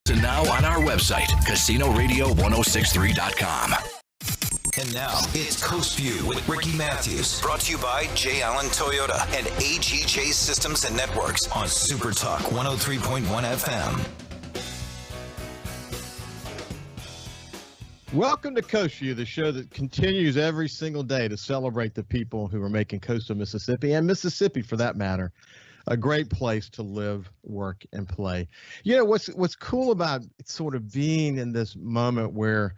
And now on our website, CasinoRadio1063.com. And now it's Coast View with Ricky Matthews. Brought to you by J. Allen Toyota and AGJ Systems and Networks on SuperTalk 103.1 FM. Welcome to Coast View, the show that continues every single day to celebrate the people who are making coastal Mississippi, and Mississippi for that matter, a great place to live, work, and play. You know, what's cool about sort of being in this moment where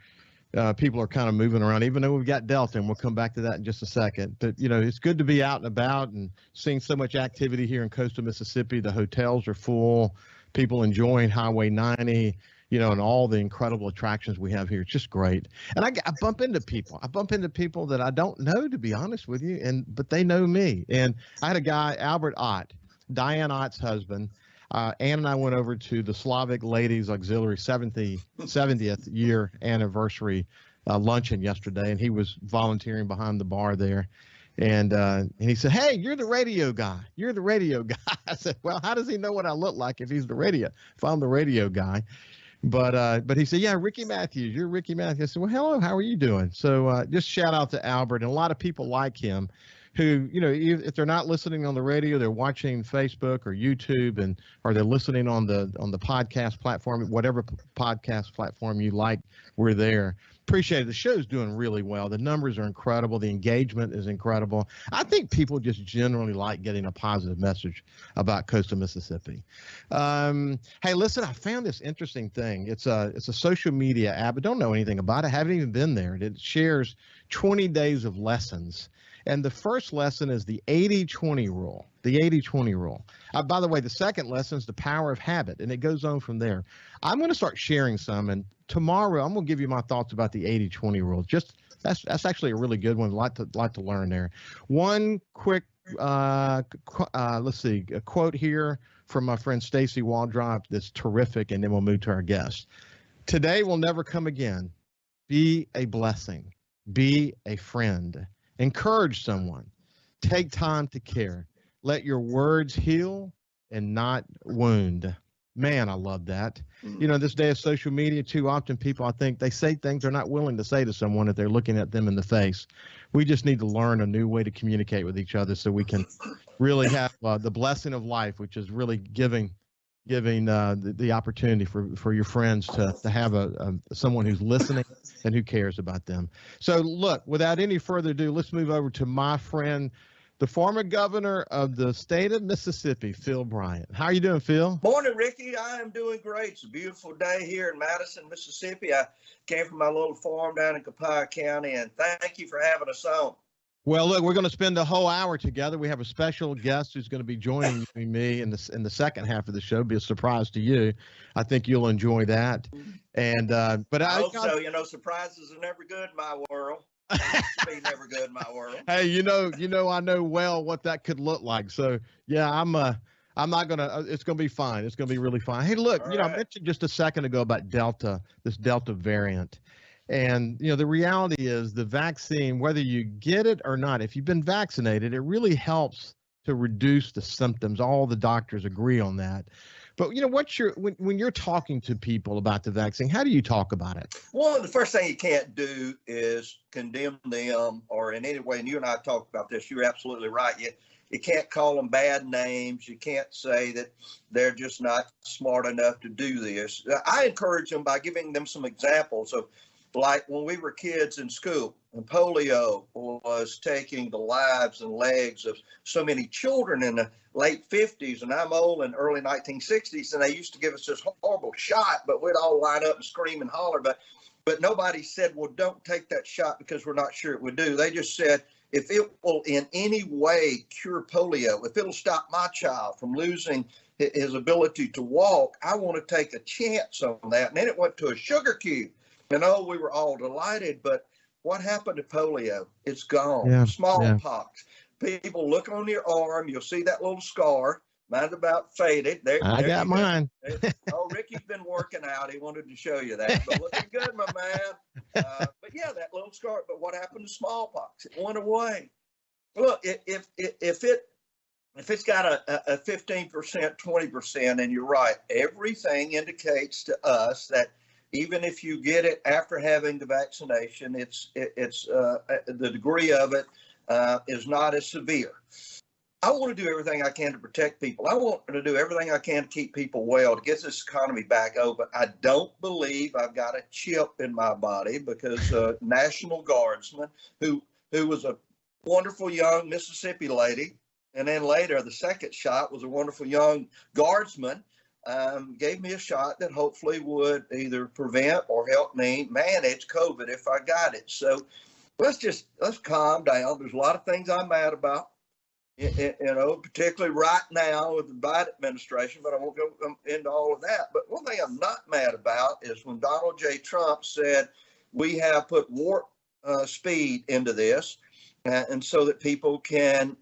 people are kind of moving around, even though we've got Delta, and we'll come back to that in just a second. But, you know, it's good to be out and about and seeing so much activity here in coastal Mississippi. The hotels are full, people enjoying Highway 90, you know, and all the incredible attractions we have here. It's just great. And I bump into people. I bump into people that I don't know, to be honest with you, but they know me. And I had a guy, Albert Ott, Diane Ott's husband. Ann and I went over to the Slavic Ladies Auxiliary 70th year anniversary luncheon yesterday, and he was volunteering behind the bar there. And he said, "Hey, you're the radio guy. You're the radio guy." I said, "Well, how does he know what I look like if I'm the radio guy?" But he said, "Yeah, Ricky Matthews. You're Ricky Matthews." I said, "Well, hello. How are you doing?" So just shout out to Albert and a lot of people like him, who, you know, if they're not listening on the radio, they're watching Facebook or YouTube, or they're listening on the podcast platform, whatever podcast platform you like, we're there. Appreciate it. The show's doing really well. The numbers are incredible. The engagement is incredible. I think people just generally like getting a positive message about coastal Mississippi. Hey, listen, I found this interesting thing. It's a social media app. I don't know anything about it. I haven't even been there. It shares 20 days of lessons. And the first lesson is the 80-20 rule. The 80-20 rule. By the way, the second lesson is the power of habit, and it goes on from there. I'm going to start sharing some, and tomorrow I'm going to give you my thoughts about the 80-20 rule. That's actually a really good one. Like to learn there. One quick, let's see, a quote here from my friend Stacy Waldrop that's terrific, and then we'll move to our guest. "Today will never come again. Be a blessing. Be a friend. Encourage someone. Take time to care. Let your words heal and not wound." Man, I love that. You know, this day of social media, too often people, I think, they say things they're not willing to say to someone if they're looking at them in the face. We just need to learn a new way to communicate with each other so we can really have the blessing of life, which is really giving the opportunity for your friends to have someone who's listening and who cares about them. So look, without any further ado, let's move over to my friend, the former governor of the state of Mississippi, Phil Bryant. How are you doing, Phil? Morning, Ricky. I am doing great. It's a beautiful day here in Madison, Mississippi. I came from my little farm down in Copiah County, and thank you for having us on. Well, look, we're going to spend a whole hour together. We have a special guest who's going to be joining me in the second half of the show. It'll be a surprise to you. I think you'll enjoy that. And but I hope so. You know, surprises are never good in my world. Be never good in my world. Hey, you know, I know well what that could look like. So yeah, I'm not gonna. It's gonna be fine. It's gonna be really fine. Hey, look, All you know, right. I mentioned just a second ago about this Delta variant. And, you know, the reality is the vaccine, whether you get it or not, if you've been vaccinated, it really helps to reduce the symptoms. All the doctors agree on that. But, you know, when you're talking to people about the vaccine, how do you talk about it? Well, the first thing you can't do is condemn them or in any way. And you and I talked about this. You're absolutely right. You can't call them bad names. You can't say that they're just not smart enough to do this. I encourage them by giving them some examples of, like when we were kids in school, and polio was taking the lives and legs of so many children in the late 50s, and I'm old in early 1960s, and they used to give us this horrible shot, but we'd all line up and scream and holler, but nobody said, well, don't take that shot because we're not sure it would do. They just said, if it will in any way cure polio, if it'll stop my child from losing his ability to walk, I want to take a chance on that. And then it went to a sugar cube. You know, we were all delighted, but what happened to polio? It's gone. Yeah, Smallpox. Yeah. People look on your arm, you'll see that little scar. Mine's about faded. I got mine. Oh, Ricky's been working out. He wanted to show you that. But looking good, my man. But yeah, that little scar. But what happened to smallpox? It went away. Look, if it if it's got a 15%, 20%, and you're right, everything indicates to us that even if you get it after having the vaccination, the degree of it is not as severe. I want to do everything I can to protect people. I want to do everything I can to keep people well, to get this economy back open. I don't believe I've got a chip in my body because National Guardsman, who was a wonderful young Mississippi lady, and then later the second shot was a wonderful young guardsman, gave me a shot that hopefully would either prevent or help me manage COVID if I got it. So let's calm down. There's a lot of things I'm mad about. Particularly right now with the Biden administration, but I won't go into all of that. But one thing I'm not mad about is when Donald J. Trump said we have put warp speed into this, and so that people can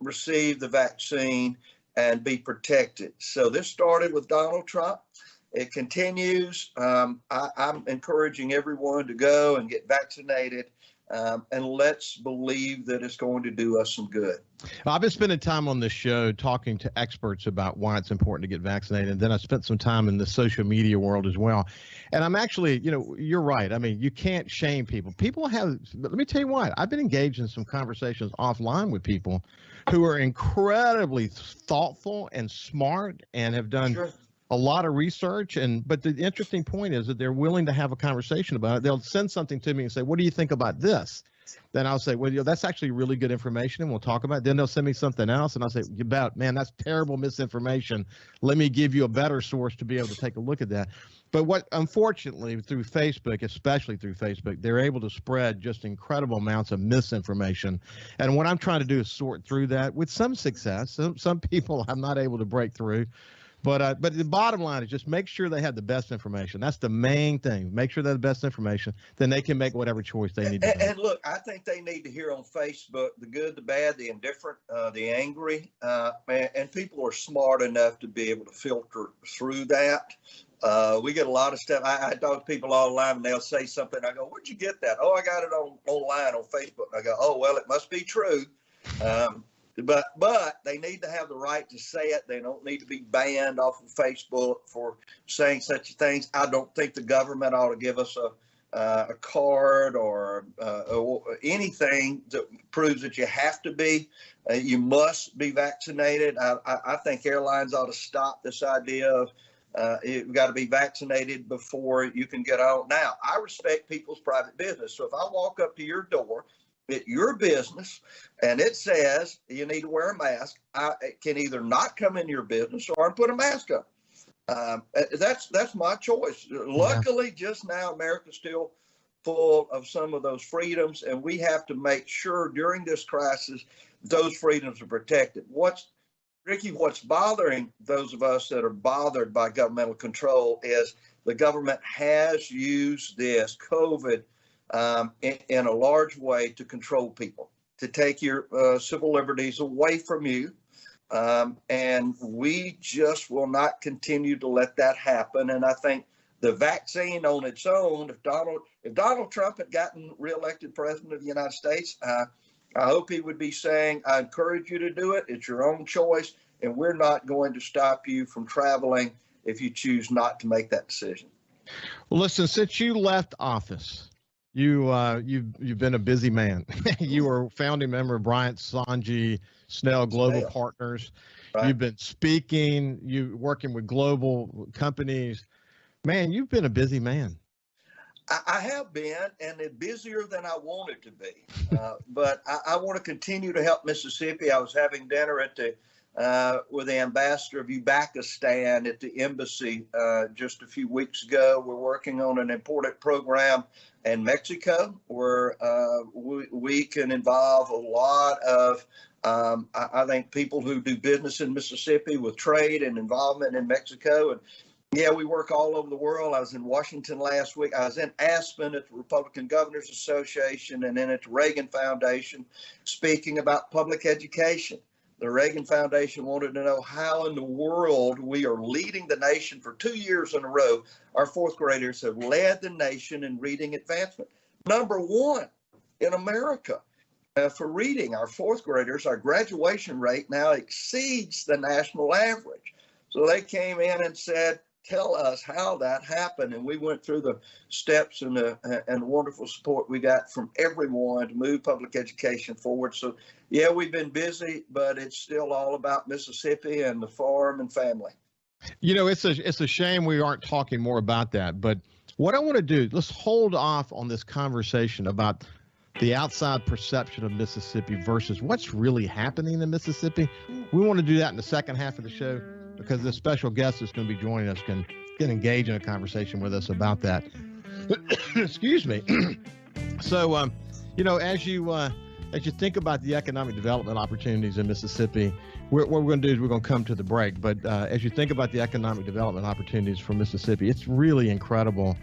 receive the vaccine and be protected. So this started with Donald Trump. It continues. I'm encouraging everyone to go and get vaccinated. And let's believe that it's going to do us some good. I've been spending time on this show talking to experts about why it's important to get vaccinated. And then I spent some time in the social media world as well. And I'm actually, you're right. I mean, you can't shame people. Let me tell you what, I've been engaged in some conversations offline with people who are incredibly thoughtful and smart and have done a lot of research. But the interesting point is that they're willing to have a conversation about it. They'll send something to me and say, what do you think about this? Then I'll say, well, that's actually really good information, and we'll talk about it. Then they'll send me something else, and I'll say, man, that's terrible misinformation. Let me give you a better source to be able to take a look at that. But unfortunately, through Facebook, especially through Facebook, they're able to spread just incredible amounts of misinformation. And what I'm trying to do is sort through that with some success. Some people I'm not able to break through. But the bottom line is just make sure they have the best information. That's the main thing. Make sure they have the best information. Then they can make whatever choice they need to make. And look, I think they need to hear on Facebook the good, the bad, the indifferent, the angry. And people are smart enough to be able to filter through that. We get a lot of stuff. I talk to people all the time, and they'll say something. I go, where'd you get that? Oh, I got it online on Facebook. I go, oh, well, it must be true. But they need to have the right to say it. They don't need to be banned off of Facebook for saying such things. I don't think the government ought to give us a card or anything that proves that you have to be. You must be vaccinated. I think airlines ought to stop this idea of you've got to be vaccinated before you can get on. Now, I respect people's private business. So if I walk up to your door at your business and it says you need to wear a mask, I can either not come in your business or put a mask on. That's my choice. Luckily, just now, America's still full of some of those freedoms, and we have to make sure during this crisis those freedoms are protected. Ricky, what's bothering those of us that are bothered by governmental control is the government has used this COVID in a large way to control people, to take your civil liberties away from you. And we just will not continue to let that happen. And I think the vaccine on its own, if Donald Trump had gotten reelected president of the United States, I hope he would be saying, I encourage you to do it. It's your own choice. And we're not going to stop you from traveling if you choose not to make that decision. Well, listen, since you left office, you've been a busy man. You were founding member of Bryant, Snell Global Partners. Right. You've been speaking, you working with global companies. Man, you've been a busy man. I have been, and it's busier than I wanted to be. But I want to continue to help Mississippi. I was having dinner with the ambassador of Uzbekistan at the embassy just a few weeks ago. We're working on an important program in Mexico where we can involve a lot of, I think, people who do business in Mississippi with trade and involvement in Mexico. And yeah, we work all over the world. I was in Washington last week. I was in Aspen at the Republican Governors Association and then at the Reagan Foundation speaking about public education. The Reagan Foundation wanted to know how in the world we are leading the nation for 2 years in a row. Our fourth graders have led the nation in reading advancement. Number one in America. for reading. Our fourth graders, our graduation rate now exceeds the national average. So they came in and said, tell us how that happened. And we went through the steps and the wonderful support we got from everyone to move public education forward. So, yeah, we've been busy, but it's still all about Mississippi and the farm and family. You know, it's a shame we aren't talking more about that. But what I want to do, let's hold off on this conversation about the outside perception of Mississippi versus what's really happening in Mississippi. We want to do that in the second half of the show, because this special guest that's going to be joining us can engage in a conversation with us about that. Excuse me. So, you know, as you think about the economic development opportunities in Mississippi, what we're going to do is we're going to come to the break. But as you think about the economic development opportunities for Mississippi, it's really incredible,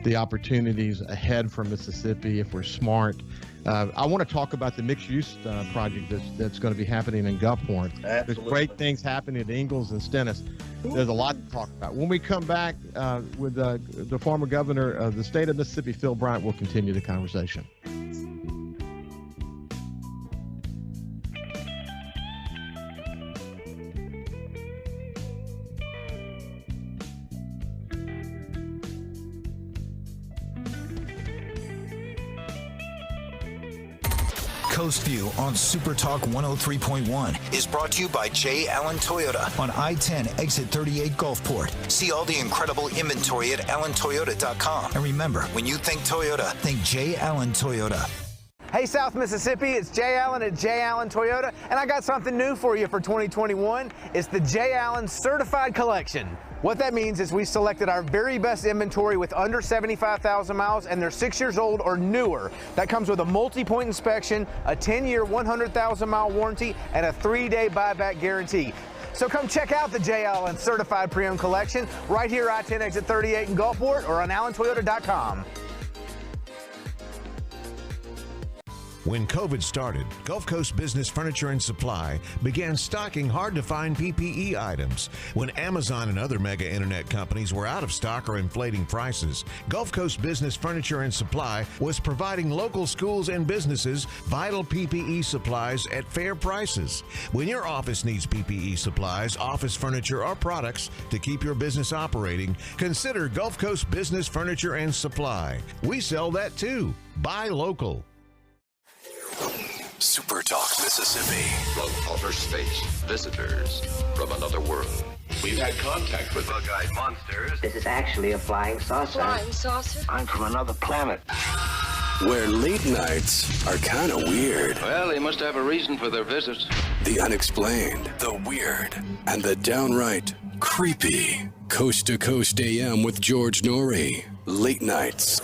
the opportunities ahead for Mississippi if we're smart. I want to talk about the mixed-use project that's going to be happening in Gulfport. Absolutely. There's great things happening at Ingalls and Stennis. There's a lot to talk about. When we come back with the former governor of the state of Mississippi, Phil Bryant, we'll continue the conversation. Coast Vue on SuperTalk 103.1 is brought to you by J. Allen Toyota on I-10 exit 38 Gulfport. See all the incredible inventory at allentoyota.com. And remember, when you think Toyota, think J. Allen Toyota. Hey, South Mississippi, it's Jay Allen at Jay Allen Toyota, and I got something new for you for 2021. It's the Jay Allen Certified Collection. What that means is we selected our very best inventory with under 75,000 miles, and they're 6 years old or newer. That comes with a multi-point inspection, a 10-year, 100,000-mile warranty, and a 3-day buyback guarantee. So come check out the Jay Allen Certified Pre-Owned Collection right here at I-10 exit 38 in Gulfport or on allentoyota.com. When COVID started, Gulf Coast Business Furniture and Supply began stocking hard-to-find PPE items. When Amazon and other mega internet companies were out of stock or inflating prices, Gulf Coast Business Furniture and Supply was providing local schools and businesses vital PPE supplies at fair prices. When your office needs PPE supplies, office furniture, or products to keep your business operating, consider Gulf Coast Business Furniture and Supply. We sell that too. Buy local. SuperTalk Mississippi. From outer space, visitors from another world. We've had contact with bug-eyed monsters. This is actually a flying saucer. Flying saucer? I'm from another planet. Where late nights are kind of weird. Well, they must have a reason for their visit. The unexplained, the weird, and the downright creepy. Coast to Coast AM with George Norrie. Late nights.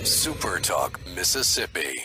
SuperTalk Mississippi.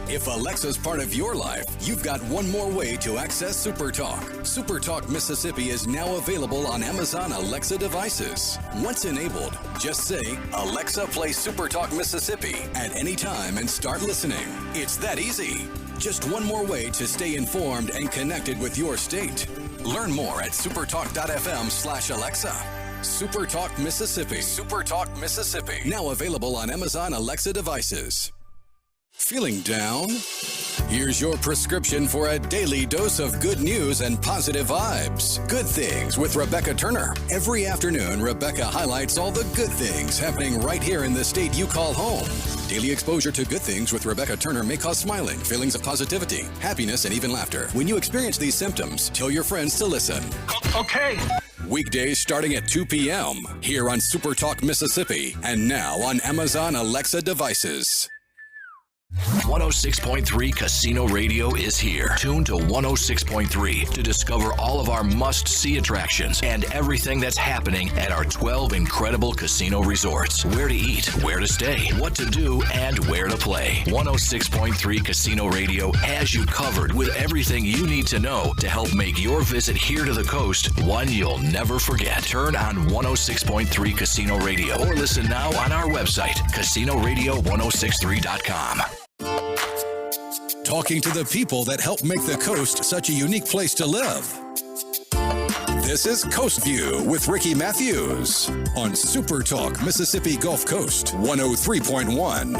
If Alexa's part of your life, you've got one more way to access SuperTalk. SuperTalk Mississippi is now available on Amazon Alexa devices. Once enabled, just say, Alexa, play SuperTalk Mississippi at any time and start listening. It's that easy. Just one more way to stay informed and connected with your state. Learn more at supertalk.fm/Alexa. SuperTalk Mississippi. SuperTalk Mississippi. Now available on Amazon Alexa devices. Feeling down? Here's your prescription for a daily dose of good news and positive vibes. Good Things with Rebecca Turner. Every afternoon, Rebecca highlights all the good things happening right here in the state you call home. Daily exposure to Good Things with Rebecca Turner may cause smiling, feelings of positivity, happiness, and even laughter. When you experience these symptoms, tell your friends to listen. Okay. Weekdays starting at 2 p.m. here on SuperTalk Mississippi and now on Amazon Alexa devices. 106.3 Casino Radio is here. Tune to 106.3 to discover all of our must-see attractions and everything that's happening at our 12 incredible casino resorts. Where to eat, where to stay, what to do, and where to play. 106.3 Casino Radio has you covered with everything you need to know to help make your visit here to the coast one you'll never forget. Turn on 106.3 Casino Radio or listen now on our website, casinoradio1063.com. Talking to the people that help make the coast such a unique place to live. This is Coast View with Ricky Matthews on SuperTalk Mississippi Gulf Coast 103.1.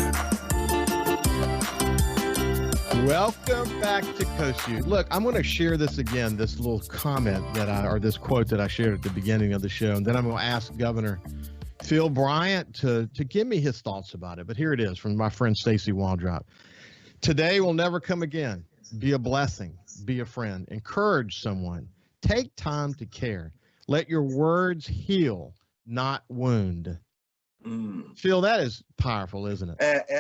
Welcome back to Coast View. Look, I'm going to share this again, this little comment or this quote that I shared at the beginning of the show, and then I'm going to ask Governor Phil Bryant to give me his thoughts about it. But here it is from my friend Stacey Waldrop. Today will never come again. Be a blessing. Be a friend. Encourage someone. Take time to care. Let your words heal, not wound. Phil, that is powerful, isn't it?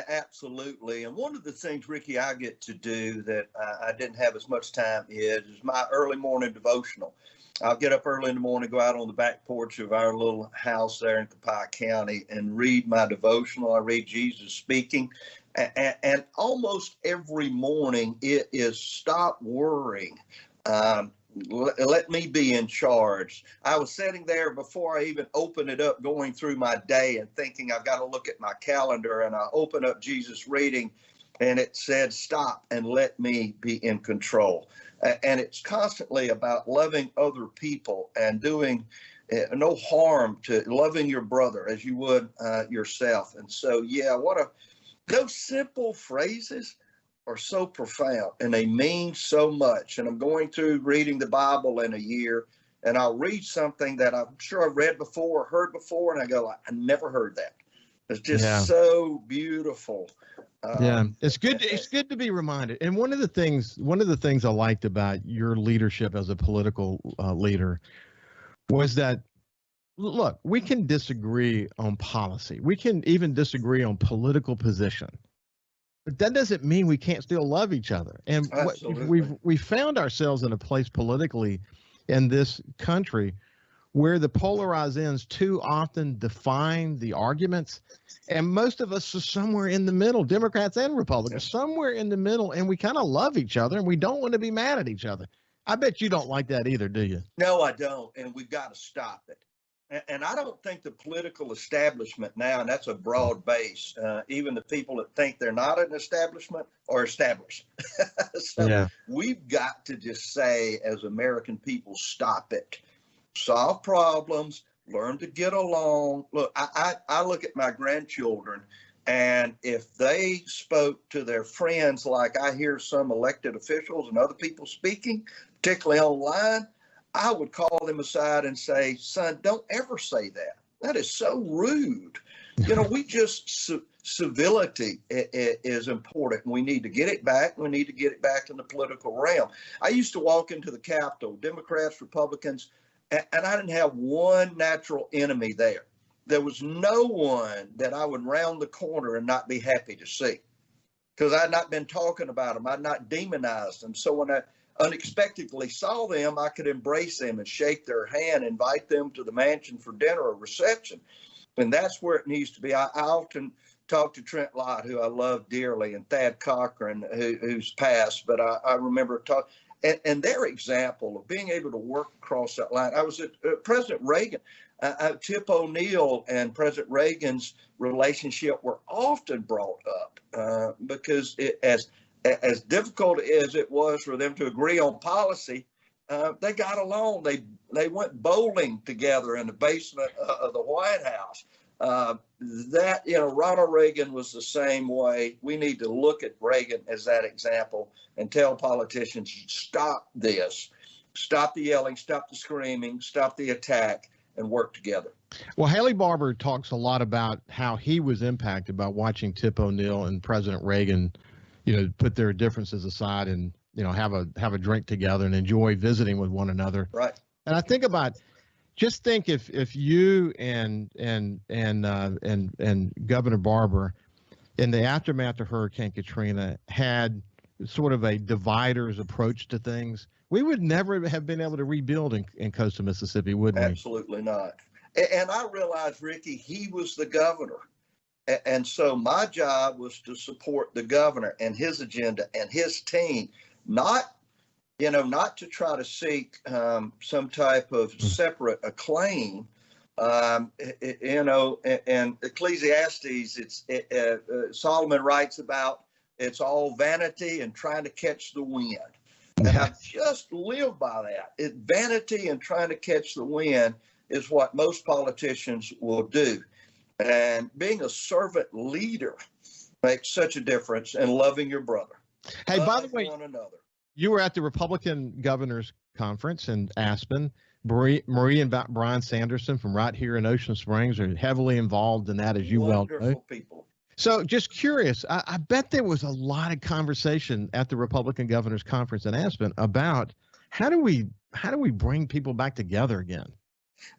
Absolutely. And one of the things, Ricky, I get to do that I didn't have as much time is my early morning devotional. I'll get up early in the morning, go out on the back porch of our little house there in Copiah County and read my devotional. I read Jesus speaking. And almost every morning it is stop worrying. Let me be in charge. I was sitting there before I even opened it up, going through my day and thinking I've got to look at my calendar, and I open up Jesus reading and it said, stop and let me be in control. And it's constantly about loving other people and doing no harm to loving your brother as you would yourself. And so, yeah, those simple phrases are so profound and they mean so much. And I'm going through reading the Bible in a year, and I'll read something that I'm sure I've read before or heard before, and I go, I never heard that. It's just so beautiful. It's good. It's good to be reminded. And one of the things I liked about your leadership as a political leader was that, look, we can disagree on policy. We can even disagree on political position. But that doesn't mean we can't still love each other. And we found ourselves in a place politically in this country where the polarized ends too often define the arguments. And most of us are somewhere in the middle, Democrats and Republicans, somewhere in the middle. And we kind of love each other and we don't want to be mad at each other. I bet you don't like that either, do you? No, I don't. And we've got to stop it. And I don't think the political establishment now, and that's a broad base, even the people that think they're not an establishment are established. So we've got to just say, as American people, stop it. Solve problems, learn to get along. Look, I look at my grandchildren, and if they spoke to their friends like I hear some elected officials and other people speaking, particularly online, I would call them aside and say, son, don't ever say that. That is so rude. You know, civility is important. We need to get it back. We need to get it back in the political realm. I used to walk into the Capitol, Democrats, Republicans, and I didn't have one natural enemy there. There was no one that I would round the corner and not be happy to see, because I had not been talking about them. I had not demonized them. So when I unexpectedly saw them, I could embrace them and shake their hand, invite them to the mansion for dinner or reception. And that's where it needs to be. I often talk to Trent Lott, who I love dearly, and Thad Cochran, who's passed, but I remember talking. And their example of being able to work across that line. I was at President Reagan. Tip O'Neill and President Reagan's relationship were often brought up because as difficult as it was for them to agree on policy, they got along. They went bowling together in the basement of the White House. Ronald Reagan was the same way. We need to look at Reagan as that example and tell politicians, stop this, stop the yelling, stop the screaming, stop the attack, and work together. Well, Haley Barbour talks a lot about how he was impacted by watching Tip O'Neill and President Reagan, put their differences aside and, have a drink together and enjoy visiting with one another. Right. And I think if you and Governor Barbour in the aftermath of Hurricane Katrina had sort of a divider's approach to things, we would never have been able to rebuild in coastal Mississippi, would we? Absolutely not. And I realized, Ricky, he was the governor. And so my job was to support the governor and his agenda and his team, not to try to seek some type of separate acclaim. And Ecclesiastes, Solomon writes about it's all vanity and trying to catch the wind. And I just live by that. Vanity and trying to catch the wind is what most politicians will do. And being a servant leader makes such a difference in loving your brother. Hey, by the way, one another. you were at the Republican Governors Conference in Aspen. Marie and Brian Sanderson from right here in Ocean Springs are heavily involved in that, as you well know. Wonderful people. So just curious, I bet there was a lot of conversation at the Republican Governors Conference in Aspen about how do we bring people back together again?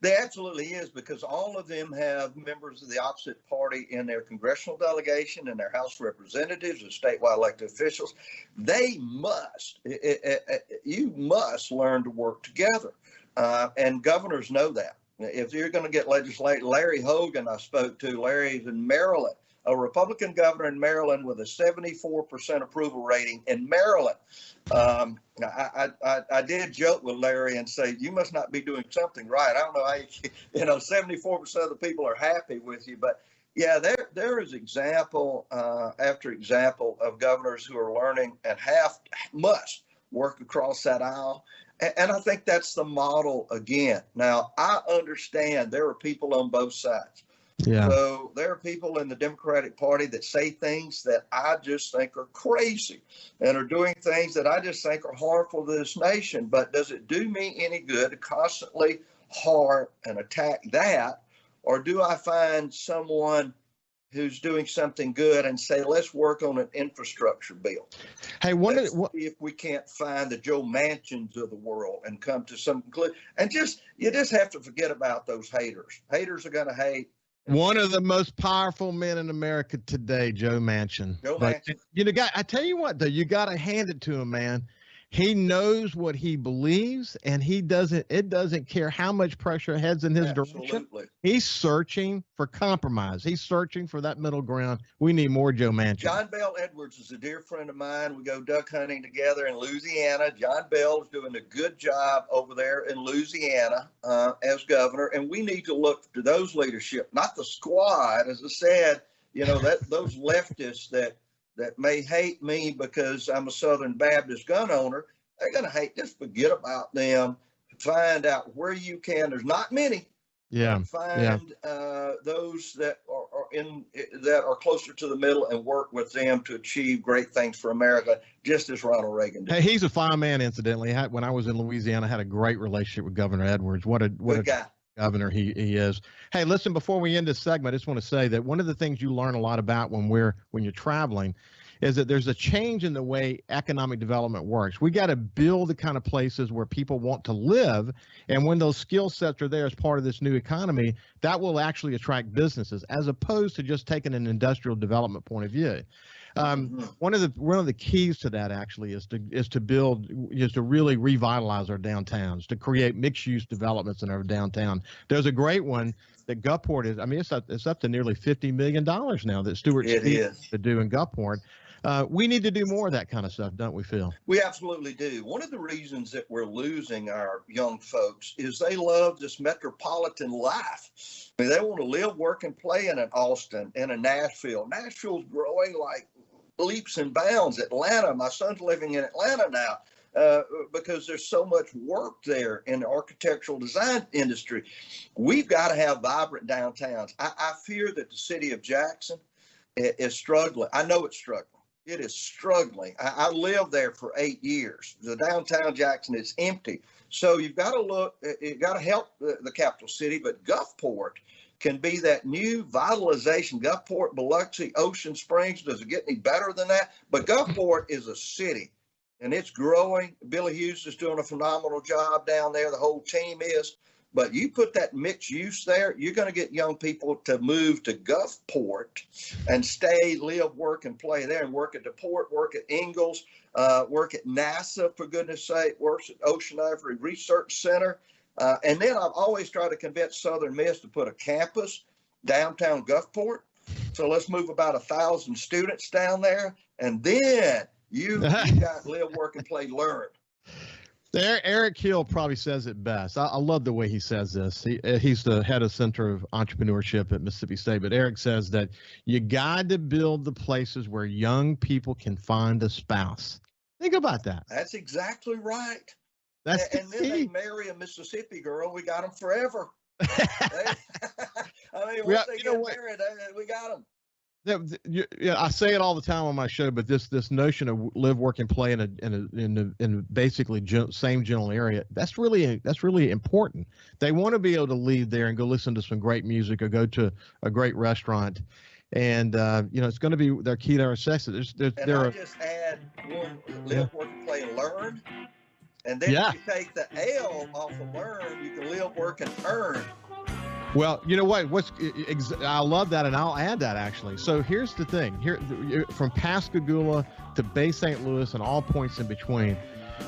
There absolutely is, because all of them have members of the opposite party in their congressional delegation and their House representatives and statewide elected officials. They must, you must learn to work together. And governors know that. If you're going to get legislation, Larry Hogan, I spoke to, Larry's in Maryland, a Republican governor in Maryland with a 74% approval rating in Maryland. I did joke with Larry and say, you must not be doing something right. I don't know how 74% of the people are happy with you, but yeah, there is example after example of governors who are learning and must work across that aisle. And I think that's the model again. Now, I understand there are people on both sides. Yeah. So there are people in the Democratic Party that say things that I just think are crazy and are doing things that I just think are harmful to this nation. But does it do me any good to constantly harm and attack that? Or do I find someone who's doing something good and say, let's work on an infrastructure bill? Hey, see if we can't find the Joe Manchins of the world and come to some conclusion. And you just have to forget about those haters. Haters are going to hate. One of the most powerful men in America today, Joe Manchin. I tell you what, though, you got to hand it to him, man. He knows what he believes, and it doesn't care how much pressure heads in his direction. He's searching for compromise. He's searching for that middle ground. We need more Joe Manchin. John Bell Edwards is a dear friend of mine. We go duck hunting together in Louisiana. John Bell is doing a good job over there in Louisiana as governor, and we need to look to those leadership, not the squad. As I said, those leftists that may hate me because I'm a Southern Baptist gun owner, they're going to hate. Just forget about them. Find out where you can. There's not many. Yeah. Find those that are closer to the middle and work with them to achieve great things for America, just as Ronald Reagan did. Hey, he's a fine man, incidentally. When I was in Louisiana, I had a great relationship with Governor Edwards. What a guy. Governor he is. Hey, listen, before we end this segment, I just want to say that one of the things you learn a lot about when you're traveling is that there's a change in the way economic development works. We got to build the kind of places where people want to live. And when those skill sets are there as part of this new economy, that will actually attract businesses as opposed to just taking an industrial development point of view. One of the keys to that actually is to really revitalize our downtowns, to create mixed use developments in our downtown. There's a great one that Gulfport is. I mean, it's up to nearly $50 million now that Stewart is to do in Gulfport. We need to do more of that kind of stuff, don't we, Phil? We absolutely do. One of the reasons that we're losing our young folks is they love this metropolitan life. I mean, they want to live, work, and play in an Austin and a Nashville. Nashville's growing like leaps and bounds. Atlanta, my son's living in Atlanta now because there's so much work there in the architectural design industry. We've got to have vibrant downtowns. I fear that the city of Jackson is struggling. I know it's struggling. It is struggling. I lived there for 8 years. The downtown Jackson is empty. So you've got to help the capital city, but Gulfport can be that new vitalization. Gulfport, Biloxi, Ocean Springs, does it get any better than that? But Gulfport is a city, and it's growing. Billy Hughes is doing a phenomenal job down there. The whole team is. But you put that mixed use there, you're going to get young people to move to Gulfport and stay, live, work, and play there, and work at the port, work at Ingalls, work at NASA, for goodness sake, works at Ocean Ivory Research Center. And then I've always tried to convince Southern Miss to put a campus downtown Gulfport. So let's move about 1,000 students down there. And then you got live, work, and play, learn. Eric Hill probably says it best. I love the way he says this. He's the head of Center of Entrepreneurship at Mississippi State. But Eric says that you got to build the places where young people can find a spouse. Think about that. That's exactly right. And then they marry a Mississippi girl. We got them forever. I mean, once they get married, we got them. Yeah, I say it all the time on my show, but this notion of live, work, and play in basically same general area, that's really important. They want to be able to leave there and go listen to some great music or go to a great restaurant, and it's going to be their key to our success. I just add one: live, work, and play, and learn. And then if you take the L off of learn, you can live, work, and earn. Well, you know what? I love that, and I'll add that actually. So here's the thing: from Pascagoula to Bay St. Louis and all points in between,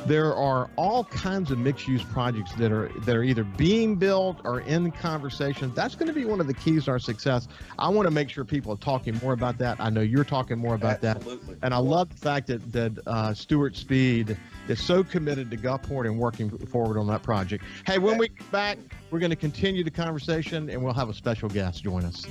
there are all kinds of mixed-use projects that are either being built or in conversation. That's going to be one of the keys to our success. I want to make sure people are talking more about that. I know you're talking more about that, and I love the fact that Stuart Speed is so committed to Gulfport and working forward on that project. Hey, when we get back, we're going to continue the conversation, and we'll have a special guest join us.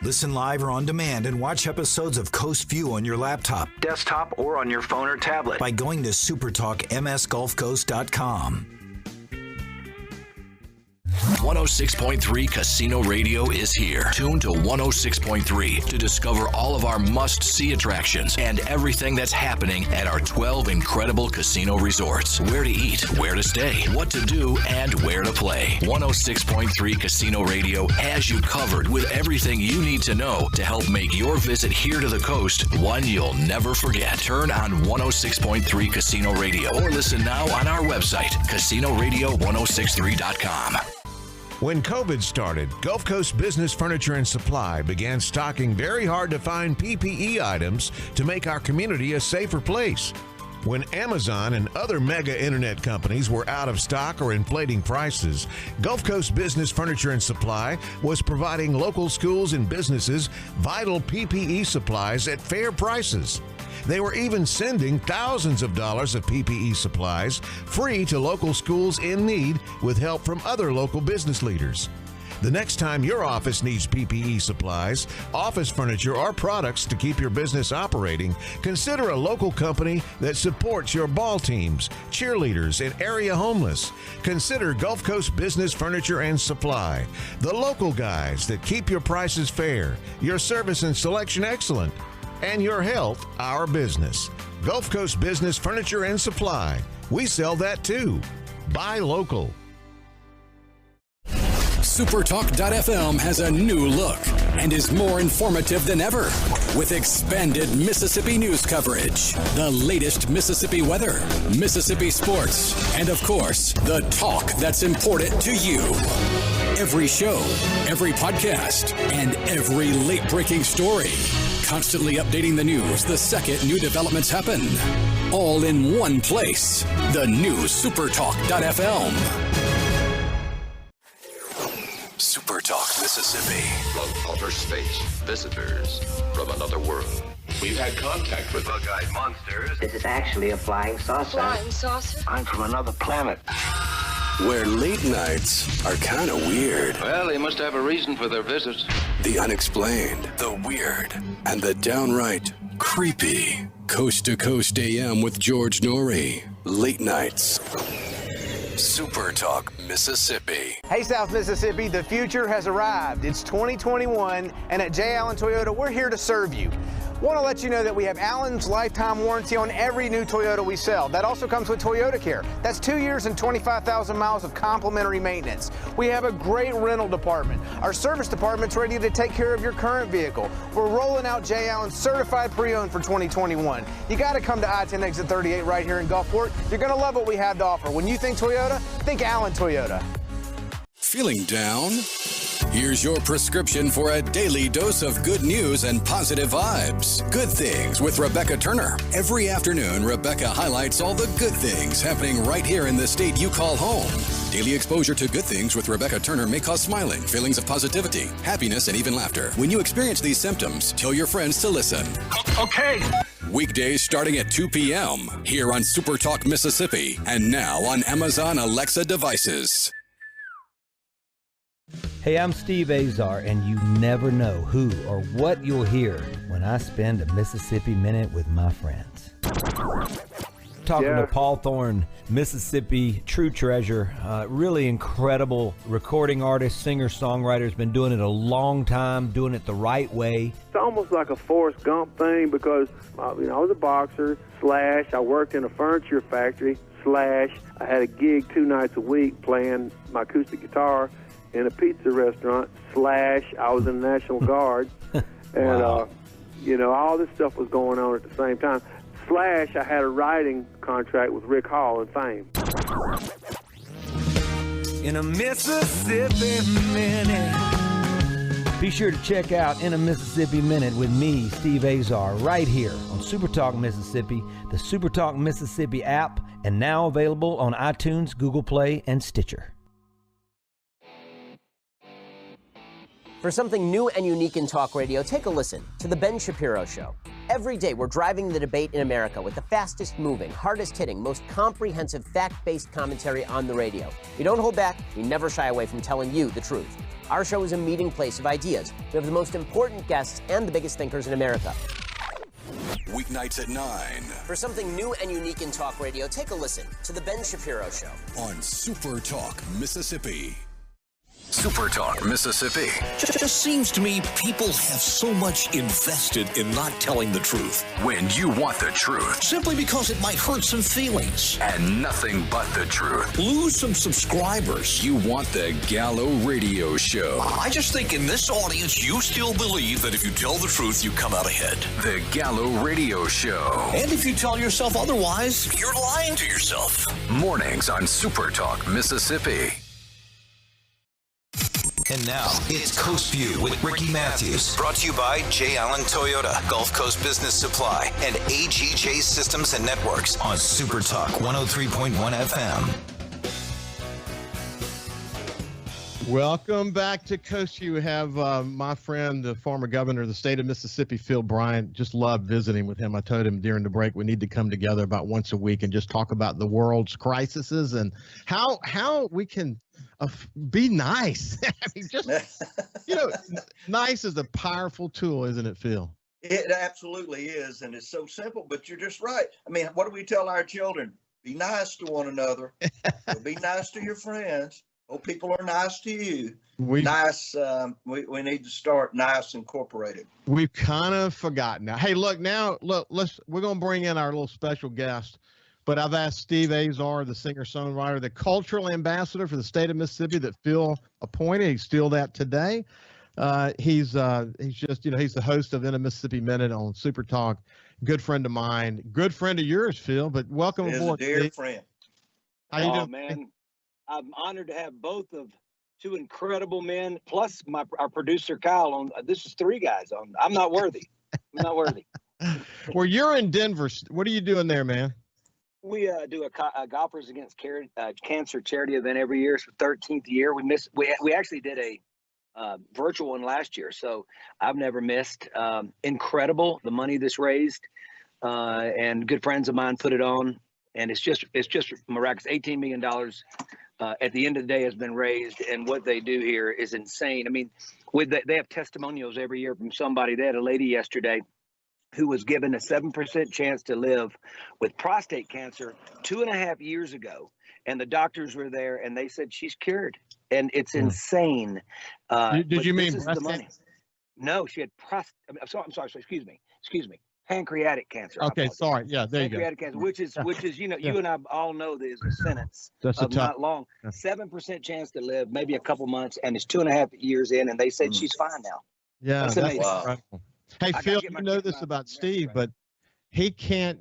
Listen live or on demand and watch episodes of Coast Vue on your laptop, desktop, or on your phone or tablet by going to supertalkmsgulfcoast.com. 106.3 Casino Radio is here. Tune to 106.3 to discover all of our must-see attractions and everything that's happening at our 12 incredible casino resorts. Where to eat, where to stay, what to do, and where to play. 106.3 Casino Radio has you covered with everything you need to know to help make your visit here to the coast one you'll never forget. Turn on 106.3 Casino Radio or listen now on our website, casinoradio1063.com. When COVID started, Gulf Coast Business Furniture and Supply began stocking very hard-to-find PPE items to make our community a safer place. When Amazon and other mega internet companies were out of stock or inflating prices, Gulf Coast Business Furniture and Supply was providing local schools and businesses vital PPE supplies at fair prices. They were even sending thousands of dollars of PPE supplies free to local schools in need with help from other local business leaders. The next time your office needs PPE supplies, office furniture, or products to keep your business operating, consider a local company that supports your ball teams, cheerleaders, and area homeless. Consider Gulf Coast Business Furniture and Supply, the local guys that keep your prices fair, your service and selection excellent, and your health our business. Gulf Coast Business Furniture and Supply. We sell that too. Buy local. SuperTalk.fm has a new look and is more informative than ever with expanded Mississippi news coverage, the latest Mississippi weather, Mississippi sports, and of course, the talk that's important to you. Every show, every podcast, and every late-breaking story. Constantly updating the news the second new developments happen. All in one place. The new SuperTalk.fm. SuperTalk Mississippi. From outer space, visitors from another world. We've had contact with bug-eyed monsters. This is actually a flying saucer. Flying saucer? I'm from another planet. Where late nights are kind of weird. Well, they must have a reason for their visit. The unexplained, the weird, and the downright creepy. Coast to Coast AM with George Norrie. Late nights. Super Talk Mississippi. Hey South Mississippi, the future has arrived. It's 2021, and at J. Allen Toyota, we're here to serve you. Want to let you know that we have Allen's lifetime warranty on every new Toyota we sell. That also comes with Toyota Care. That's 2 years and 25,000 miles of complimentary maintenance. We have a great rental department. Our service department's ready to take care of your current vehicle. We're rolling out J. Allen certified pre-owned for 2021. You got to come to I-10 exit 38 right here in Gulfport. You're going to love what we have to offer. When you think Toyota, think Allen Toyota. Feeling down? Here's your prescription for a daily dose of good news and positive vibes. Good Things with Rebecca Turner. Every afternoon, Rebecca highlights all the good things happening right here in the state you call home. Daily exposure to Good Things with Rebecca Turner may cause smiling, feelings of positivity, happiness, and even laughter. When you experience these symptoms, tell your friends to listen. Okay. Weekdays starting at 2 p.m. here on Super Talk Mississippi and now on Amazon Alexa devices. Hey, I'm Steve Azar, and you never know who or what you'll hear when I spend a Mississippi Minute with my friends. Talking to Paul Thorne, Mississippi true treasure, really incredible recording artist, singer, songwriter. Has been doing it a long time, doing it the right way. It's almost like a Forrest Gump thing because I was a boxer, / I worked in a furniture factory, / I had a gig 2 nights a week playing my acoustic guitar in a pizza restaurant, / I was in the National Guard. And, wow. All this stuff was going on at the same time. / I had a writing contract with Rick Hall and Fame. In a Mississippi Minute. Be sure to check out In a Mississippi Minute with me, Steve Azar, right here on SuperTalk Mississippi, the SuperTalk Mississippi app, and now available on iTunes, Google Play, and Stitcher. For something new and unique in talk radio, take a listen to The Ben Shapiro Show. Every day, we're driving the debate in America with the fastest moving, hardest hitting, most comprehensive, fact-based commentary on the radio. We don't hold back. We never shy away from telling you the truth. Our show is a meeting place of ideas. We have the most important guests and the biggest thinkers in America. Weeknights at 9. For something new and unique in talk radio, take a listen to The Ben Shapiro Show on SuperTalk Mississippi. SuperTalk Mississippi. Just seems to me people have so much invested in not telling the truth. When you want the truth. Simply because it might hurt some feelings. And nothing but the truth. Lose some subscribers. You want the Gallo Radio Show. I just think in this audience, you still believe that if you tell the truth, you come out ahead. The Gallo Radio Show. And if you tell yourself otherwise, you're lying to yourself. Mornings on SuperTalk Mississippi. And now, it's Coast View with Ricky Matthews. Brought to you by J. Allen Toyota, Gulf Coast Business Supply, and AGJ Systems and Networks on Super Talk 103.1 FM. Welcome back to Coast View. We have my friend, the former governor of the state of Mississippi, Phil Bryant. Just love visiting with him. I told him during the break we need to come together about once a week and just talk about the world's crises and how we can be nice. I mean, just, nice is a powerful tool, isn't it, Phil? It absolutely is. And it's so simple, but you're just right. I mean, what do we tell our children? Be nice to one another. Be nice to your friends. Hope people are nice to you. We need to start Nice Incorporated. We've kind of forgotten now. Hey, look, we're going to bring in our little special guest. But I've asked Steve Azar, the singer-songwriter, the cultural ambassador for the state of Mississippi that Phil appointed. He's still that today. He's just, he's the host of In a Mississippi Minute on Super Talk. Good friend of mine, good friend of yours, Phil. But welcome aboard, dear Steve. Friend. How you doing, man? I'm honored to have both of two incredible men, plus our producer Kyle on. This is 3 guys on. I'm not worthy. Well, you're in Denver. What are you doing there, man? We do a Golfers Against Cancer charity event every year. It's the 13th year. We actually did a virtual one last year, so I've never missed. Incredible the money that's raised, and good friends of mine put it on, and it's just miraculous. $18 million at the end of the day has been raised, and what they do here is insane. I mean, they have testimonials every year from somebody. They had a lady yesterday who was given a 7% chance to live with prostate cancer 2.5 years ago. And the doctors were there and they said she's cured. And it's insane. Did you mean breast cancer? No, she had I'm sorry, excuse me. Pancreatic cancer. Okay, sorry. Yeah, there you go. Pancreatic cancer, which is you and I all know that is a sentence of not long. 7% chance to live, maybe a couple months, and it's 2.5 years in, and they said she's fine now. Yeah, that's amazing. wow. Hey, Phil, you know this about Steve, but he can't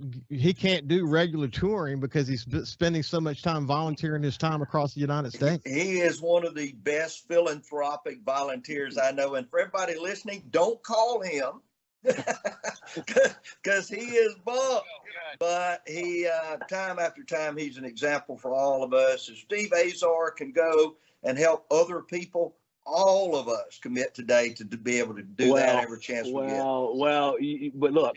do regular touring because he's spending so much time volunteering his time across the United States. He is one of the best philanthropic volunteers I know. And for everybody listening, don't call him because he is bugged. But he, time after time, he's an example for all of us. If Steve Azar can go and help other people, all of us commit today to be able to do that every chance we get. But look,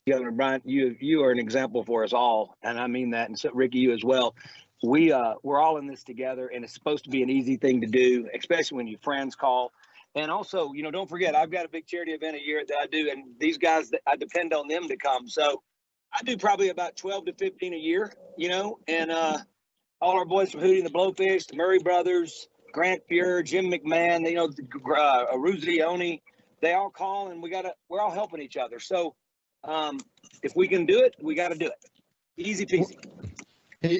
Governor Bryant, you are an example for us all, and I mean that, and so Ricky, you as well. We're all in this together, and it's supposed to be an easy thing to do, especially when your friends call. And also, don't forget, I've got a big charity event a year that I do, and these guys, I depend on them to come. So I do probably about 12 to 15 a year, you know, and all our boys from Hootie and the Blowfish, the Murray Brothers, Grant Fuhr, Jim McMahon, you know, Ruzioni, they all call, and we're all helping each other. So if we can do it, we got to do it. Easy peasy.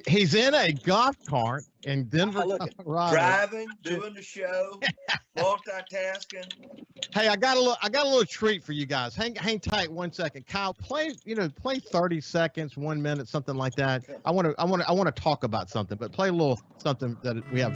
He's in a golf cart in Denver, Colorado. Driving, doing the show, multitasking. Hey, I got a little treat for you guys. Hang tight 1 second. Kyle, play 30 seconds, 1 minute, something like that. I want to talk about something, but play a little something that we have.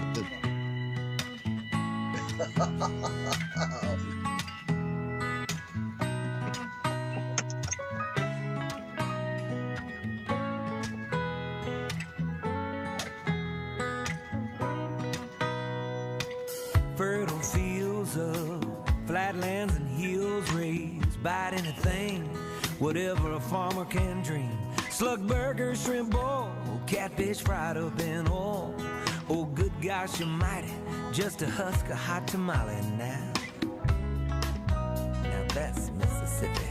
Fertile fields of flatlands and hills raised, bite anything, whatever a farmer can dream. Slug burger, shrimp boil, catfish fried up in oil. Oh, good gosh almighty, just a husk of hot tamale now. Now that's Mississippi.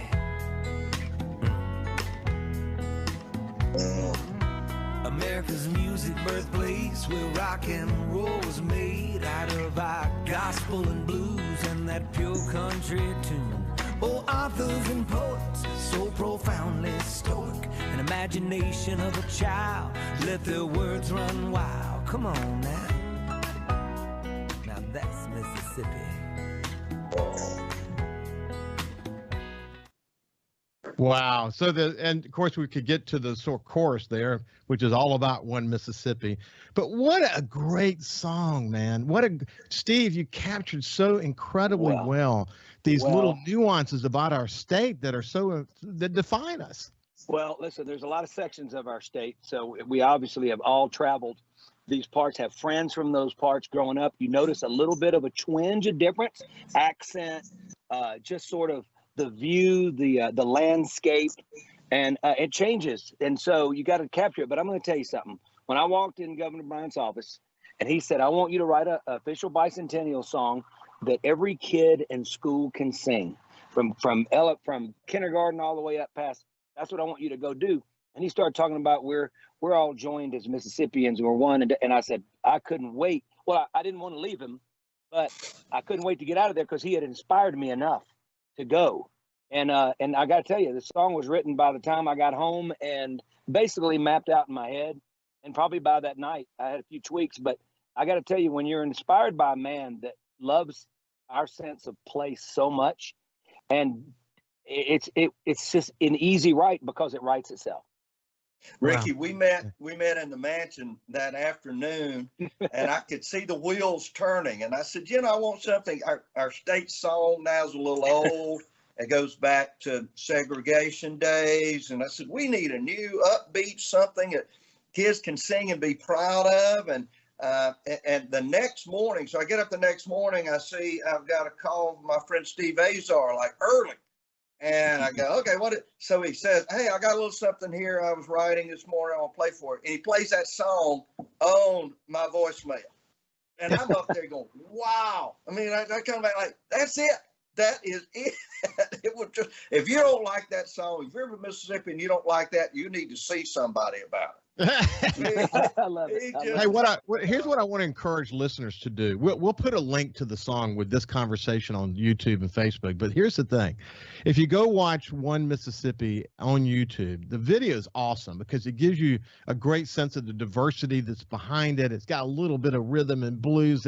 America's music birthplace, where rock and roll was made out of our gospel and blues and that pure country tune. Oh, authors and poets, so profoundly stoic, an imagination of a child, let their words run wild. Come on now. Now that's Mississippi. Wow. So and of course we could get to the sort of chorus there, which is all about one Mississippi. But what a great song, man. Steve, you captured so incredibly well these little nuances about our state that define us. Well, listen, there's a lot of sections of our state. So we obviously have all traveled these parts, have friends from those parts growing up. You notice a little bit of a twinge of difference, accent, just sort of the view, the landscape, and it changes. And so you got to capture it. But I'm going to tell you something. When I walked in Governor Bryant's office and he said, I want you to write an official bicentennial song that every kid in school can sing from kindergarten all the way up past. That's what I want you to go do. And he started talking about we're all joined as Mississippians and we're one. And I said, I couldn't wait. Well, I didn't want to leave him, but I couldn't wait to get out of there because he had inspired me enough to go. And I got to tell you, the song was written by the time I got home and basically mapped out in my head. And probably by that night, I had a few tweaks. But I got to tell you, when you're inspired by a man that loves our sense of place so much, and it's just an easy write because it writes itself. Ricky, we met in the mansion that afternoon, and I could see the wheels turning. And I said, I want something. Our state song now is a little old. It goes back to segregation days. And I said, we need a new upbeat something that kids can sing and be proud of. And the next morning, so I get up the next morning, I see I've got a call from my friend Steve Azar, like early. And I go, okay, so he says, hey, I got a little something here I was writing this morning. I'll play for it. And he plays that song on my voicemail. And I'm up there going, wow. I mean, I come back like, that's it. That is it. It would just, if you don't like that song, if you're from Mississippi and you don't like that, you need to see somebody about it. I love it. Hey, here's what I want to encourage listeners to do. We'll put a link to the song with this conversation on YouTube and Facebook. But here's the thing. If you go watch One Mississippi on YouTube, the video is awesome because it gives you a great sense of the diversity that's behind it. It's got a little bit of rhythm and blues.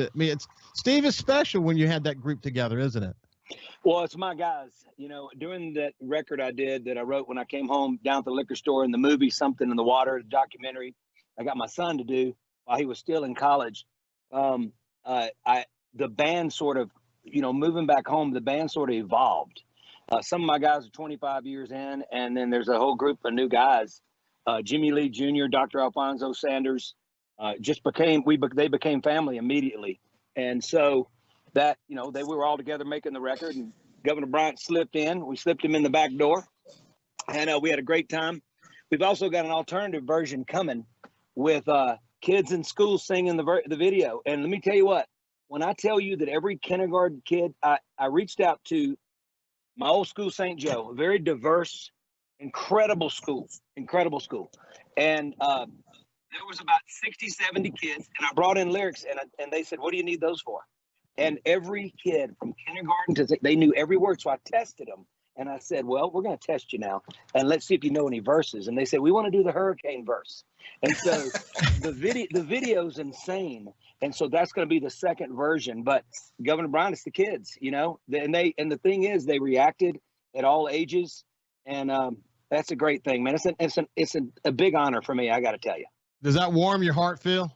Steve is special when you had that group together, isn't it? Well, it's my guys. During that record I did that I wrote when I came home down at the liquor store, in the movie Something in the Water, the documentary I got my son to do while he was still in college. The band sort of, moving back home, the band sort of evolved. Some of my guys are 25 years in, and then there's a whole group of new guys. Jimmy Lee Jr., Dr. Alfonso Sanders, they became family immediately. And so that, we were all together making the record, and Governor Bryant slipped in. We slipped him in the back door, and we had a great time. We've also got an alternative version coming with kids in school singing the video. And let me tell you what, when I tell you that every kindergarten kid, I reached out to my old school St. Joe, a very diverse Incredible school. And there was about 60, 70 kids, and I brought in lyrics, and they said, what do you need those for? And every kid from kindergarten they knew every word. So I tested them, and I said, well, we're going to test you now, and let's see if you know any verses. And they said, we want to do the hurricane verse. And so the video's insane. And so that's going to be the second version. But Governor Bryant, it's the kids, you know, and the thing is, they reacted at all ages, and that's a great thing, man. It's a big honor for me, I got to tell you. Does that warm your heart, Phil?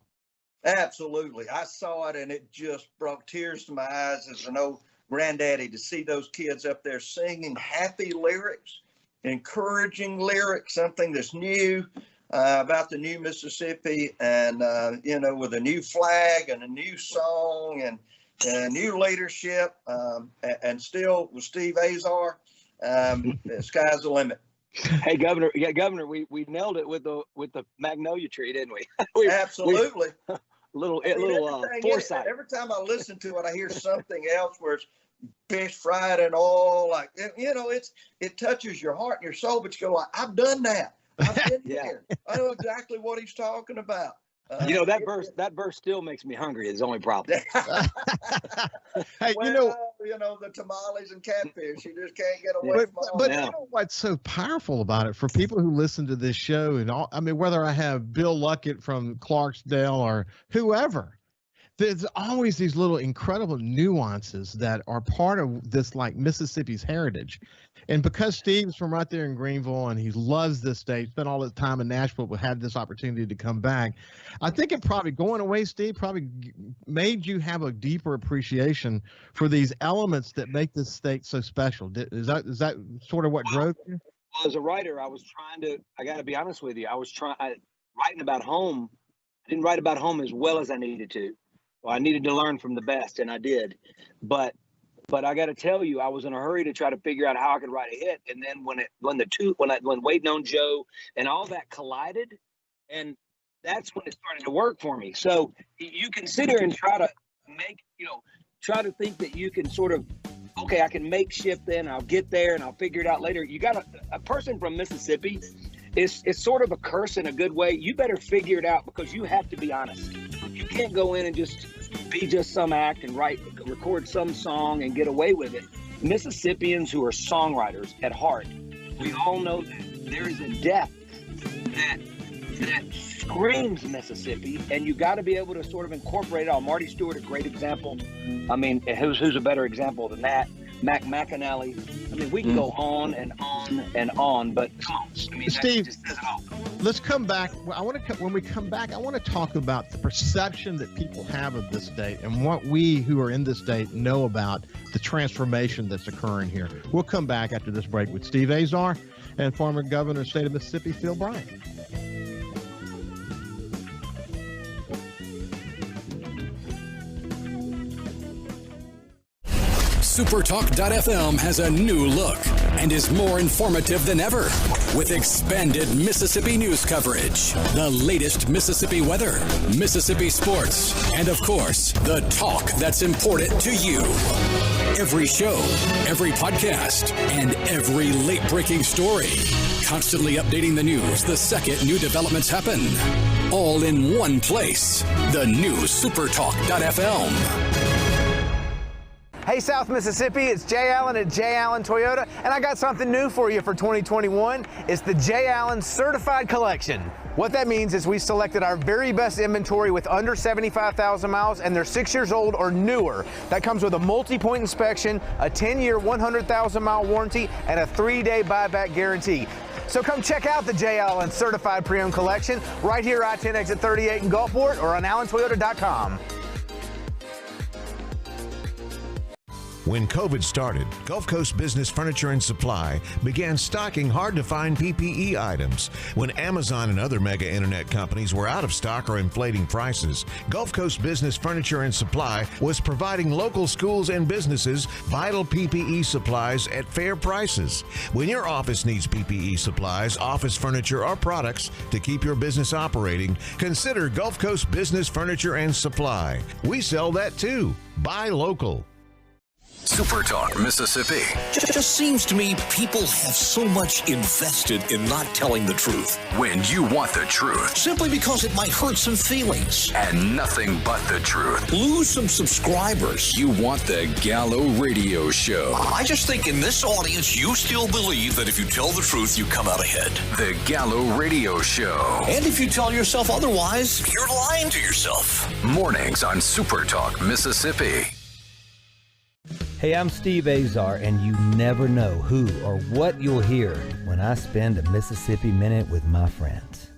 Absolutely. I saw it, and it just brought tears to my eyes as an old granddaddy to see those kids up there singing happy lyrics, encouraging lyrics, something that's new about the new Mississippi, and, you know, with a new flag and a new song and new leadership, and still with Steve Azar, the sky's the limit. Hey, Governor, we nailed it with the magnolia tree, didn't we? Absolutely. Little foresight. Every time I listen to it, I hear something else where it's fish fried and all, like, you know, it touches your heart and your soul, but you go like, I've done that. I've been there. I know exactly what he's talking about. You know, that verse still makes me hungry. Is the only problem. Hey, well, you know, the tamales and catfish, you just can't get away from all but that. You know what's so powerful about it for people who listen to this show, and all, I mean, whether I have Bill Luckett from Clarksdale or whoever, there's always these little incredible nuances that are part of this, like Mississippi's heritage. And because Steve's from right there in Greenville and he loves this state, spent all his time in Nashville, but had this opportunity to come back, I think it probably, going away, Steve, probably made you have a deeper appreciation for these elements that make this state so special. Is that sort of what drove you? Well, as a writer, I got to be honest with you, writing about home, I didn't write about home as well as I needed to. Well, I needed to learn from the best, and I did. But I got to tell you, I was in a hurry to try to figure out how I could write a hit. And then when Waiting on Joe and all that collided, and that's when it started to work for me. So you can sit here and try to think that you can sort of, okay, I can make shift then, I'll get there and I'll figure it out later. You got a person from Mississippi, it's sort of a curse in a good way. You better figure it out, because you have to be honest. You can't go in and just be just some act and record some song and get away with it. Mississippians who are songwriters at heart, we all know that there is a depth that screams Mississippi, and you got to be able to sort of incorporate it all. Marty Stewart, a great example. I mean, who's a better example than that? Mac McAnally. I mean, we can go on and on and on, but come on. I mean, Steve, just says it all. Let's come back. When we come back, I want to talk about the perception that people have of this state and what we who are in this state know about the transformation that's occurring here. We'll come back after this break with Steve Azar and former governor of the state of Mississippi, Phil Bryant. SuperTalk.fm has a new look and is more informative than ever, with expanded Mississippi news coverage, the latest Mississippi weather, Mississippi sports, and of course, the talk that's important to you. Every show, every podcast, and every late-breaking story. Constantly updating the news the second new developments happen. All in one place. The new SuperTalk.fm. Hey, South Mississippi, it's Jay Allen at Jay Allen Toyota, and I got something new for you for 2021. It's the Jay Allen Certified Collection. What that means is we selected our very best inventory with under 75,000 miles, and they're 6 years old or newer. That comes with a multi-point inspection, a 10-year, 100,000-mile warranty, and a 3-day buyback guarantee. So come check out the Jay Allen Certified Pre-Owned Collection right here, I-10 exit 38 in Gulfport, or on allentoyota.com. When COVID started, Gulf Coast Business Furniture and Supply began stocking hard-to-find PPE items. When Amazon and other mega internet companies were out of stock or inflating prices, Gulf Coast Business Furniture and Supply was providing local schools and businesses vital PPE supplies at fair prices. When your office needs PPE supplies, office furniture, or products to keep your business operating, consider Gulf Coast Business Furniture and Supply. We sell that too. Buy local. Super Talk Mississippi. Just seems to me people have so much invested in not telling the truth. When you want the truth. Simply because it might hurt some feelings. And nothing but the truth. Lose some subscribers. You want the Gallo Radio Show. I just think in this audience, you still believe that if you tell the truth, you come out ahead. The Gallo Radio Show. And if you tell yourself otherwise, you're lying to yourself. Mornings on Super Talk Mississippi. Hey, I'm Steve Azar, and you never know who or what you'll hear when I spend a Mississippi Minute with my friends.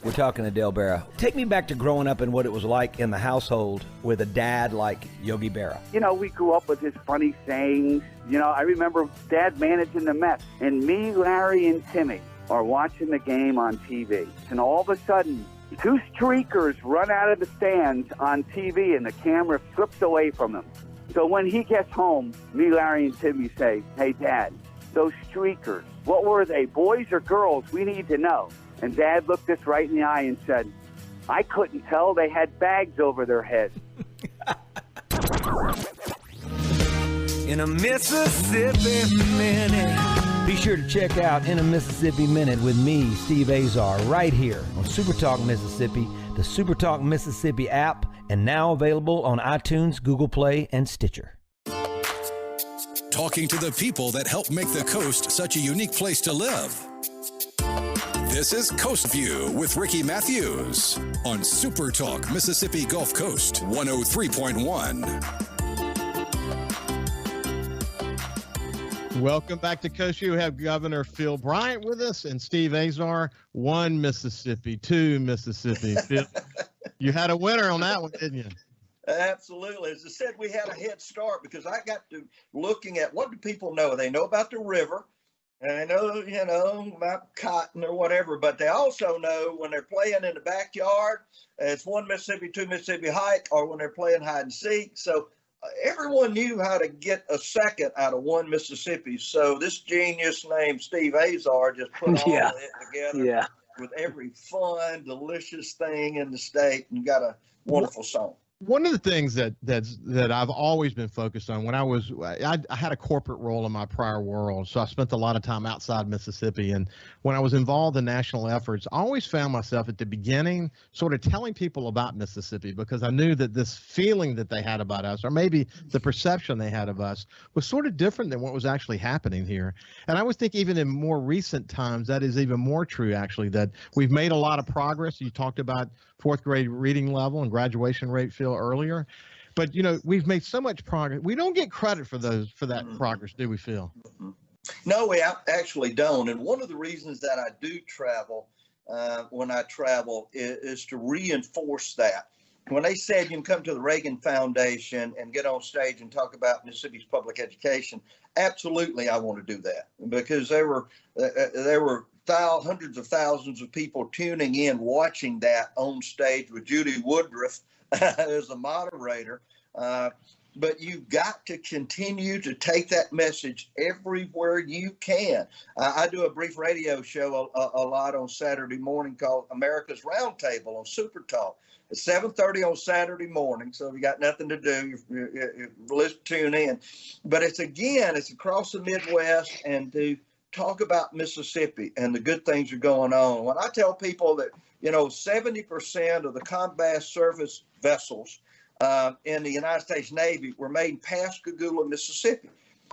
We're talking to Dale Berra. Take me back to growing up and what it was like in the household with a dad like Yogi Berra. You know, we grew up with his funny sayings. You know, I remember Dad managing the Mets, and me, Larry, and Timmy are watching the game on TV. And all of a sudden, two streakers run out of the stands on TV, and the camera flips away from them. So when he gets home, me, Larry, and Timmy say, "Hey, Dad, those streakers, what were they, boys or girls? We need to know." And Dad looked us right in the eye and said, "I couldn't tell. They had bags over their heads." In a Mississippi Minute. Be sure to check out In a Mississippi Minute with me, Steve Azar, right here on Super Talk Mississippi, the Super Talk Mississippi app, and now available on iTunes, Google Play, and Stitcher. Talking to the people that help make the coast such a unique place to live. This is Coast View with Ricky Matthews on Super Talk Mississippi Gulf Coast 103.1. Welcome back to Coast View. We have Governor Phil Bryant with us and Steve Azar. 1 Mississippi, 2 Mississippi. Phil, you had a winner on that one, didn't you? Absolutely. As I said, we had a head start because I got to looking at what do people know? They know about the river, and they know, you know, about cotton or whatever, but they also know when they're playing in the backyard, it's 1 Mississippi, 2 Mississippi hike, or when they're playing hide and seek. So everyone knew how to get a second out of 1 Mississippi. So this genius named Steve Azar just put all of it together with every fun, delicious thing in the state and got a wonderful song. One of the things that I've always been focused on when I had a corporate role in my prior world, so I spent a lot of time outside Mississippi. And when I was involved in national efforts, I always found myself at the beginning sort of telling people about Mississippi because I knew that this feeling that they had about us, or maybe the perception they had of us, was sort of different than what was actually happening here. And I would think even in more recent times, that is even more true, actually, that we've made a lot of progress. You talked about 4th grade reading level and graduation rate, Phil, earlier, but you know, we've made so much progress. We don't get credit for that progress, do we, Phil? No, we actually don't. And one of the reasons that I do travel when I travel is to reinforce that. When they said you can come to the Reagan Foundation and get on stage and talk about Mississippi's public education, absolutely, I want to do that because there were hundreds of thousands of people tuning in, watching that on stage with Judy Woodruff as a moderator. But you've got to continue to take that message everywhere you can. I do a brief radio show a lot on Saturday morning called America's Roundtable on Super Talk. It's 7:30 on Saturday morning, so if you got nothing to do, you tune in. But it's across the Midwest and to talk about Mississippi and the good things are going on. When I tell people that, 70% of the combat service vessels in the United States Navy were made in Pascagoula, Mississippi.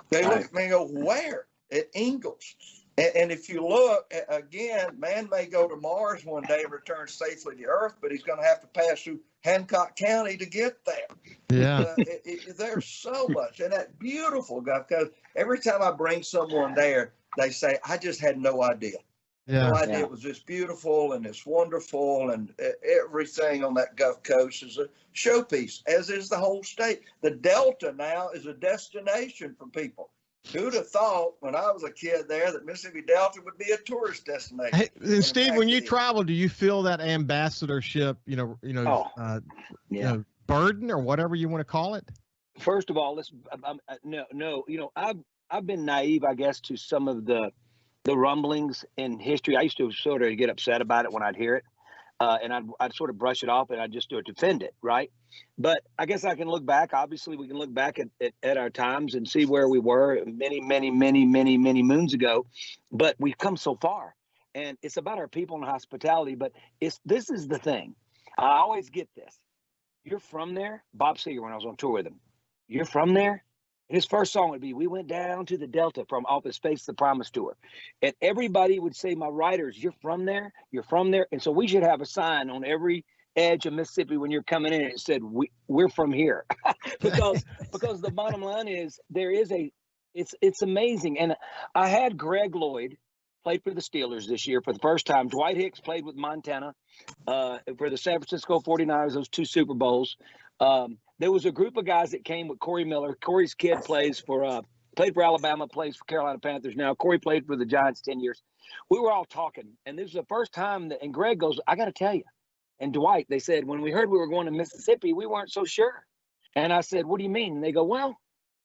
They look at me and go, where? At Ingalls. And if you look, again, man may go to Mars one day and return safely to Earth, but he's going to have to pass through Hancock County to get there. Yeah. There's so much. And that beautiful guy, because every time I bring someone there, they say, I just had no idea. Yeah. No idea it was this beautiful and it's wonderful, and everything on that Gulf Coast is a showpiece, as is the whole state. The Delta now is a destination for people. Who'd have thought when I was a kid there that Mississippi Delta would be a tourist destination? Hey, and Steve, when you travel, do you feel that ambassadorship, burden or whatever you want to call it? First of all, I've been naive, I guess, to some of the rumblings in history. I used to sort of get upset about it when I'd hear it. and I'd sort of brush it off and I'd just do it, defend it, right? But I guess I can look back. Obviously, we can look back at our times and see where we were many moons ago. But we've come so far, and it's about our people and hospitality. But this is the thing. I always get this. You're from there? Bob Seger, when I was on tour with him, you're from there? And his first song would be, "We went down to the Delta" from off his Face the Promise tour. And everybody would say, my writers, you're from there? You're from there? And so we should have a sign on every edge of Mississippi when you're coming in. It said, we're from here. because the bottom line is it's amazing. And I had Greg Lloyd played for the Steelers this year for the first time. Dwight Hicks played with Montana for the San Francisco 49ers, those 2 Super Bowls. There was a group of guys that came with Corey Miller. Corey's kid played for Alabama, plays for Carolina Panthers now. Corey played for the Giants 10 years. We were all talking, and this was the first time and Greg goes, I got to tell you, and Dwight, they said, when we heard we were going to Mississippi, we weren't so sure. And I said, what do you mean? And they go, well,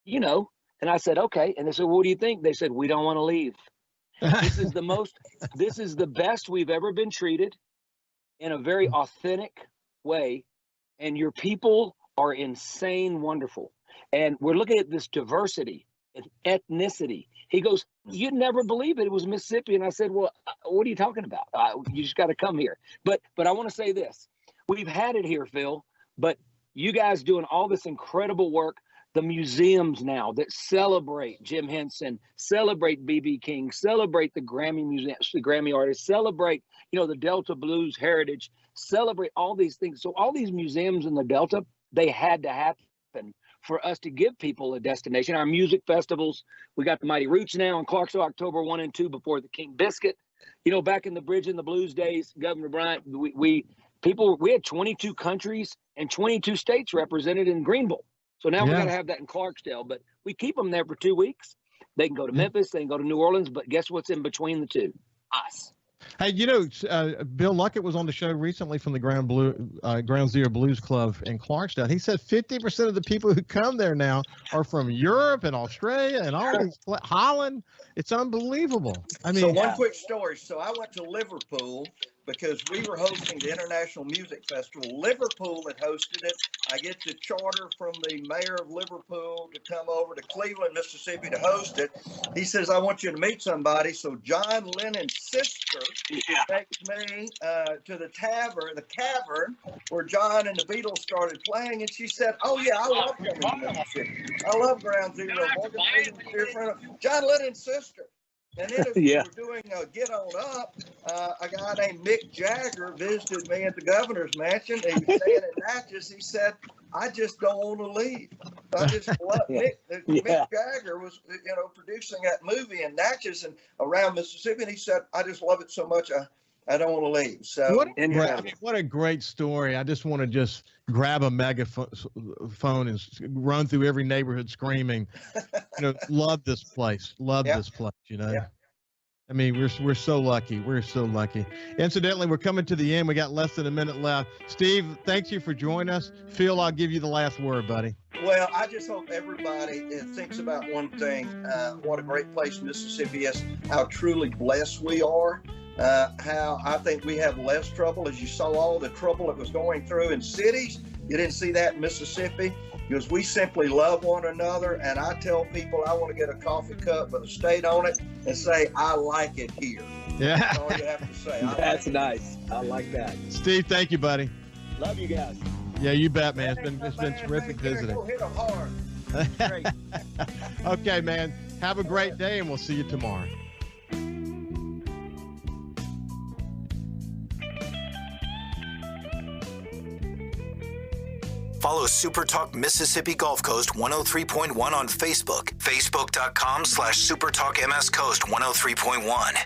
and I said, okay. And they said, well, what do you think? They said, we don't want to leave. This is the best we've ever been treated in a very authentic way. And your people are insane wonderful. And we're looking at this diversity and ethnicity. He goes, you'd never believe it. It was Mississippi. And I said, well, what are you talking about? You just got to come here. But I want to say this. We've had it here, Phil, but you guys doing all this incredible work, the museums now that celebrate Jim Henson, celebrate B.B. King, celebrate the Grammy museums, the Grammy artists, celebrate, the Delta Blues heritage, celebrate all these things. So all these museums in the Delta, they had to happen for us to give people a destination. Our music festivals, we got the Mighty Roots now in Clarksville, October 1 and 2 before the King Biscuit. Back in the Bridge and the Blues days, Governor Bryant, we had 22 countries and 22 states represented in Greenville. So now we got to have that in Clarksdale, but we keep them there for 2 weeks. They can go to Memphis, they can go to New Orleans, but guess what's in between the two? Us. Hey, Bill Luckett was on the show recently from the Ground Zero Blues Club in Clarksdale. He said 50% of the people who come there now are from Europe and Australia and all these Holland. It's unbelievable. So one quick story. So I went to Liverpool because we were hosting the International Music Festival. Liverpool had hosted it. I get the charter from the mayor of Liverpool to come over to Cleveland, Mississippi to host it. He says, I want you to meet somebody. So John Lennon's sister takes me to the cavern where John and the Beatles started playing. And she said, oh, yeah, I love coming to Mississippi. I love Ground Zero. Morgan Freeman's dear friend. John Lennon's sister. And then as we were doing Get On Up, a guy named Mick Jagger visited me at the governor's mansion. He was staying in Natchez. He said, I just don't want to leave. I just love Mick. Mick Jagger was, producing that movie in Natchez and around Mississippi. And he said, I just love it so much. I don't want to leave. So what a great story. I just want to grab a megaphone and run through every neighborhood screaming, love this place. Love this place, Yeah. I mean, we're so lucky. We're so lucky. Incidentally, we're coming to the end. We got less than a minute left. Steve, thanks you for joining us. Phil, I'll give you the last word, buddy. Well, I just hope everybody thinks about one thing. What a great place Mississippi is, how truly blessed we are. How I think we have less trouble. As you saw all the trouble that was going through in cities, you didn't see that in Mississippi because we simply love one another. And I tell people I want to get a coffee cup with a state on it and say, I like it here. Yeah. That's all you have to say. That's nice. I like that. Steve, thank you, buddy. Love you guys. Yeah, you bet, man. It's been terrific visiting. Go hit them hard. Great. Okay, man. Have a great day, and we'll see you tomorrow. Follow SuperTalk Mississippi Gulf Coast 103.1 on Facebook. Facebook.com/SuperTalk MS Coast 103.1.